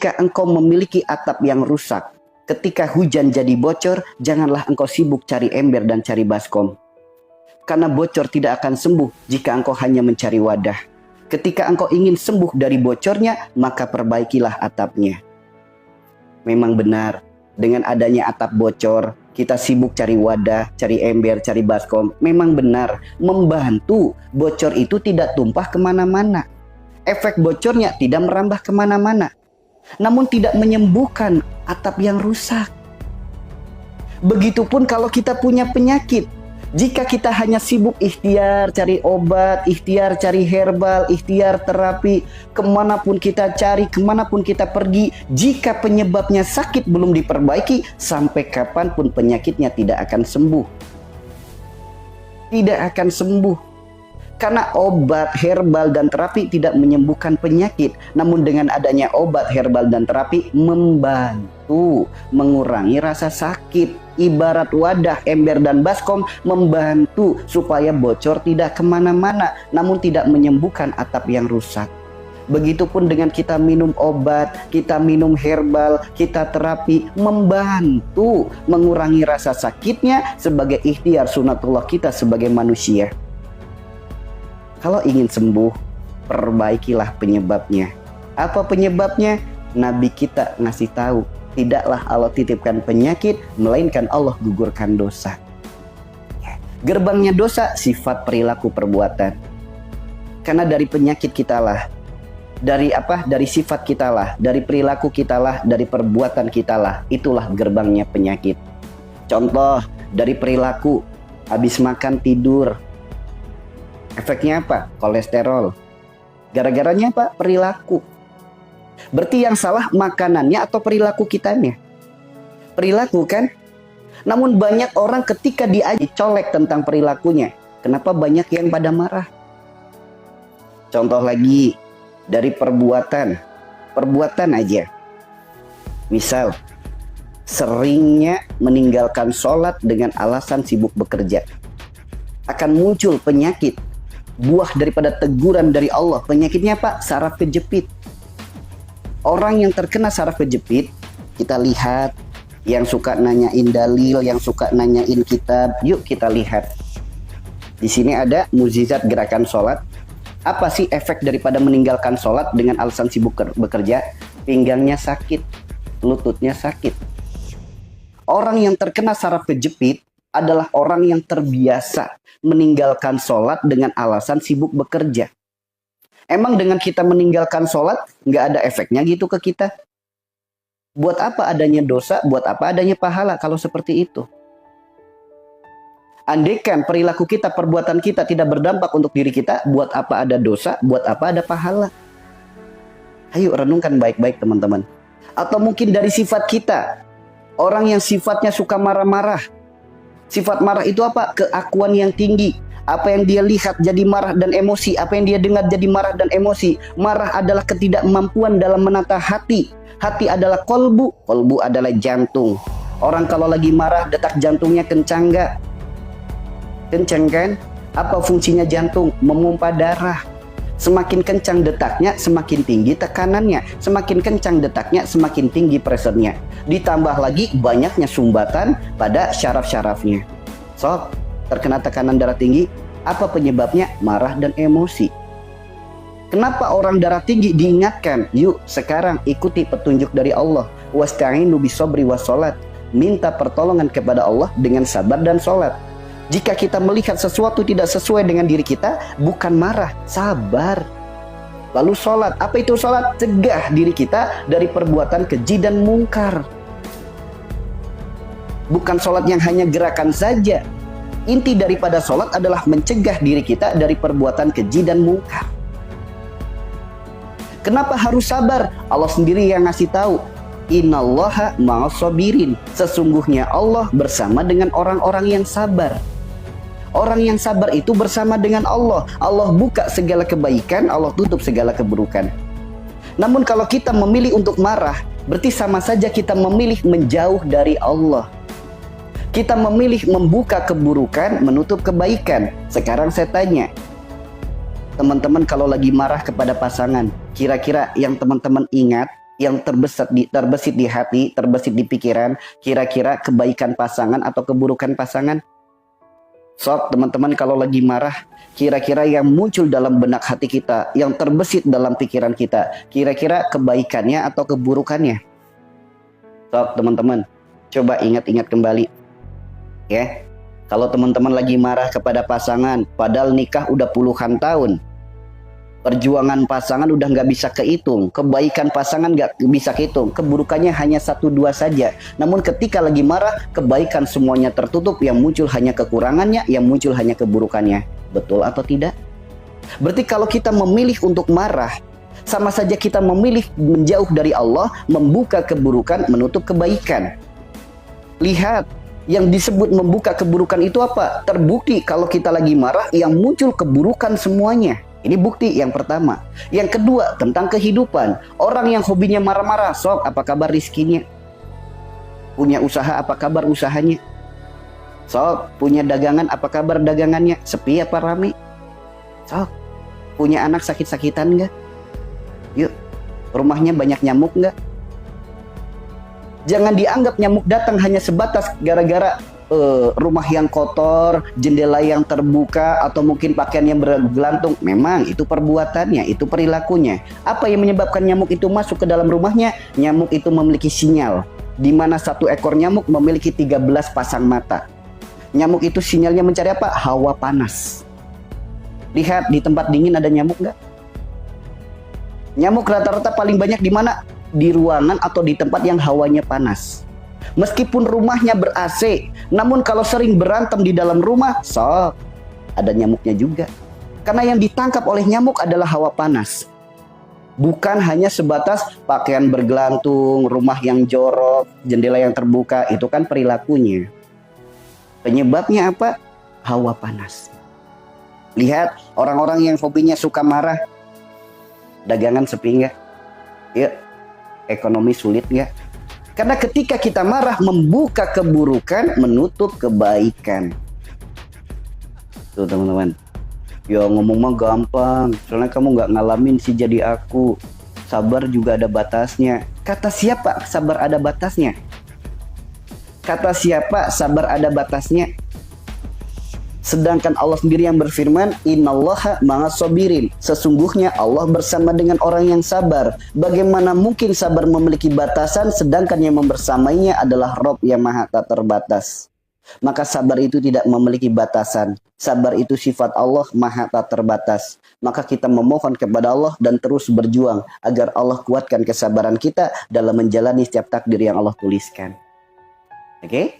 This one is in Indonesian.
Jika engkau memiliki atap yang rusak, ketika hujan jadi bocor, janganlah engkau sibuk cari ember dan cari baskom. Karena bocor tidak akan sembuh jika engkau hanya mencari wadah. Ketika engkau ingin sembuh dari bocornya, maka perbaikilah atapnya. Memang benar, dengan adanya atap bocor, kita sibuk cari wadah, cari ember, cari baskom. Memang benar, membantu bocor itu tidak tumpah kemana-mana. Efek bocornya tidak merambah kemana-mana. Namun tidak menyembuhkan atap yang rusak. Begitupun kalau kita punya penyakit. Jika kita hanya sibuk ikhtiar cari obat, ikhtiar cari herbal, ikhtiar terapi, kemanapun kita cari, kemanapun kita pergi, jika penyebabnya sakit belum diperbaiki, sampai kapanpun penyakitnya tidak akan sembuh. Tidak akan sembuh. Karena obat, herbal, dan terapi tidak menyembuhkan penyakit. Namun dengan adanya obat, herbal, dan terapi membantu mengurangi rasa sakit. Ibarat wadah, ember, dan baskom membantu supaya bocor tidak kemana-mana. Namun tidak menyembuhkan atap yang rusak. Begitupun dengan kita minum obat, kita minum herbal, kita terapi, membantu mengurangi rasa sakitnya sebagai ikhtiar sunatullah kita sebagai manusia. Kalau ingin sembuh, perbaikilah penyebabnya. Apa penyebabnya? Nabi kita ngasih tahu, tidaklah Allah titipkan penyakit, melainkan Allah gugurkan dosa. Gerbangnya dosa, sifat, perilaku, perbuatan. Karena dari penyakit kita lah, dari sifat kita lah, dari perilaku kita lah, dari perbuatan kita lah, itulah gerbangnya penyakit. Contoh, dari perilaku, habis makan tidur. Efeknya apa? Kolesterol. Gara-garanya apa? Perilaku. Berarti yang salah makanannya atau perilaku kitanya? Perilaku kan? Namun banyak orang ketika diajak colek tentang perilakunya. Kenapa banyak yang pada marah? Contoh lagi, dari perbuatan. Perbuatan aja. Misal, seringnya meninggalkan sholat dengan alasan sibuk bekerja. Akan muncul penyakit. Buah daripada teguran dari Allah. Penyakitnya apa? Saraf kejepit. Orang yang terkena saraf kejepit, kita lihat. Yang suka nanyain dalil, yang suka nanyain kitab, yuk kita lihat. Di sini ada mukjizat gerakan sholat. Apa sih efek daripada meninggalkan sholat dengan alasan sibuk bekerja? Pinggangnya sakit, lututnya sakit. Orang yang terkena saraf kejepit adalah orang yang terbiasa meninggalkan sholat dengan alasan sibuk bekerja. Emang dengan kita meninggalkan sholat, nggak ada efeknya gitu ke kita? Buat apa adanya dosa, buat apa adanya pahala kalau seperti itu? Andaikan perilaku kita, perbuatan kita tidak berdampak untuk diri kita, buat apa ada dosa, buat apa ada pahala? Ayo renungkan baik-baik teman-teman. Atau mungkin dari sifat kita, orang yang sifatnya suka marah-marah. Sifat marah itu apa? Keakuan yang tinggi. Apa yang dia lihat jadi marah dan emosi. Apa yang dia dengar jadi marah dan emosi. Marah adalah ketidakmampuan dalam menata hati. Hati adalah kolbu. Kolbu adalah jantung. Orang kalau lagi marah, detak jantungnya kencang nggak? Kencang kan? Apa fungsinya jantung? Memompa darah. Semakin kencang detaknya, semakin tinggi tekanannya. Semakin kencang detaknya, semakin tinggi pressure-nya. Ditambah lagi banyaknya sumbatan pada syaraf-syarafnya. So, terkena tekanan darah tinggi, apa penyebabnya? Marah dan emosi. Kenapa orang darah tinggi diingatkan? Yuk, sekarang ikuti petunjuk dari Allah. Wasta'inu bisobri wassalat. Minta pertolongan kepada Allah dengan sabar dan sholat. Jika kita melihat sesuatu tidak sesuai dengan diri kita, bukan marah, sabar. Lalu sholat. Apa itu sholat? Cegah diri kita dari perbuatan keji dan mungkar. Bukan sholat yang hanya gerakan saja. Inti daripada sholat adalah mencegah diri kita dari perbuatan keji dan mungkar. Kenapa harus sabar? Allah sendiri yang ngasih tahu. Innallaha ma'as-sabirin. Sesungguhnya Allah bersama dengan orang-orang yang sabar. Orang yang sabar itu bersama dengan Allah. Allah buka segala kebaikan, Allah tutup segala keburukan. Namun kalau kita memilih untuk marah, berarti sama saja kita memilih menjauh dari Allah. Kita memilih membuka keburukan, menutup kebaikan. Sekarang saya tanya, teman-teman kalau lagi marah kepada pasangan, kira-kira yang teman-teman ingat, yang terbesit di hati, terbesit di pikiran, kira-kira kebaikan pasangan atau keburukan pasangan? Sob, teman-teman kalau lagi marah, kira-kira yang muncul dalam benak hati kita, yang terbesit dalam pikiran kita, kira-kira kebaikannya atau keburukannya? Sob, teman-teman, coba ingat-ingat kembali. Ya, kalau teman-teman lagi marah kepada pasangan, padahal nikah udah puluhan tahun, perjuangan pasangan udah nggak bisa kehitung, kebaikan pasangan nggak bisa kehitung, keburukannya hanya 1-2 saja. Namun ketika lagi marah, kebaikan semuanya tertutup, yang muncul hanya kekurangannya, yang muncul hanya keburukannya. Betul atau tidak? Berarti kalau kita memilih untuk marah, sama saja kita memilih menjauh dari Allah, membuka keburukan, menutup kebaikan. Lihat, yang disebut membuka keburukan itu apa? Terbukti kalau kita lagi marah, yang muncul keburukan semuanya. Ini bukti yang pertama. Yang kedua, tentang kehidupan. Orang yang hobinya marah-marah, sok, apa kabar rizkinya? Punya usaha, apa kabar usahanya? Sok, punya dagangan, apa kabar dagangannya? Sepi apa rame? Sok, punya anak sakit-sakitan nggak? Yuk, rumahnya banyak nyamuk nggak? Jangan dianggap nyamuk datang hanya sebatas gara-gara rumah yang kotor, jendela yang terbuka, atau mungkin pakaian yang bergelantung. Memang itu perbuatannya, itu perilakunya. Apa yang menyebabkan nyamuk itu masuk ke dalam rumahnya? Nyamuk itu memiliki sinyal, di mana satu ekor nyamuk memiliki 13 pasang mata. Nyamuk itu sinyalnya mencari apa? Hawa panas. Lihat, di tempat dingin ada nyamuk nggak? Nyamuk rata-rata paling banyak di mana? Di ruangan atau di tempat yang hawanya panas. Meskipun rumahnya ber-AC, namun kalau sering berantem di dalam rumah, sok, ada nyamuknya juga. Karena yang ditangkap oleh nyamuk adalah hawa panas. Bukan hanya sebatas pakaian bergelantung, rumah yang jorok, jendela yang terbuka, itu kan perilakunya. Penyebabnya apa? Hawa panas. Lihat, orang-orang yang hobinya suka marah, dagangan sepi nggak? Ya, ekonomi sulit nggak? Karena ketika kita marah, membuka keburukan, menutup kebaikan. Tuh teman-teman. Ya ngomong mah gampang, soalnya kamu nggak ngalamin sih jadi aku. Sabar juga ada batasnya. Kata siapa sabar ada batasnya? Kata siapa sabar ada batasnya? Sedangkan Allah sendiri yang berfirman, Innallaha ma'as sabirin. Sesungguhnya Allah bersama dengan orang yang sabar. Bagaimana mungkin sabar memiliki batasan, sedangkan yang membersamainya adalah Rabb yang maha tak terbatas. Maka sabar itu tidak memiliki batasan. Sabar itu sifat Allah maha tak terbatas. Maka kita memohon kepada Allah dan terus berjuang agar Allah kuatkan kesabaran kita dalam menjalani setiap takdir yang Allah tuliskan. Oke?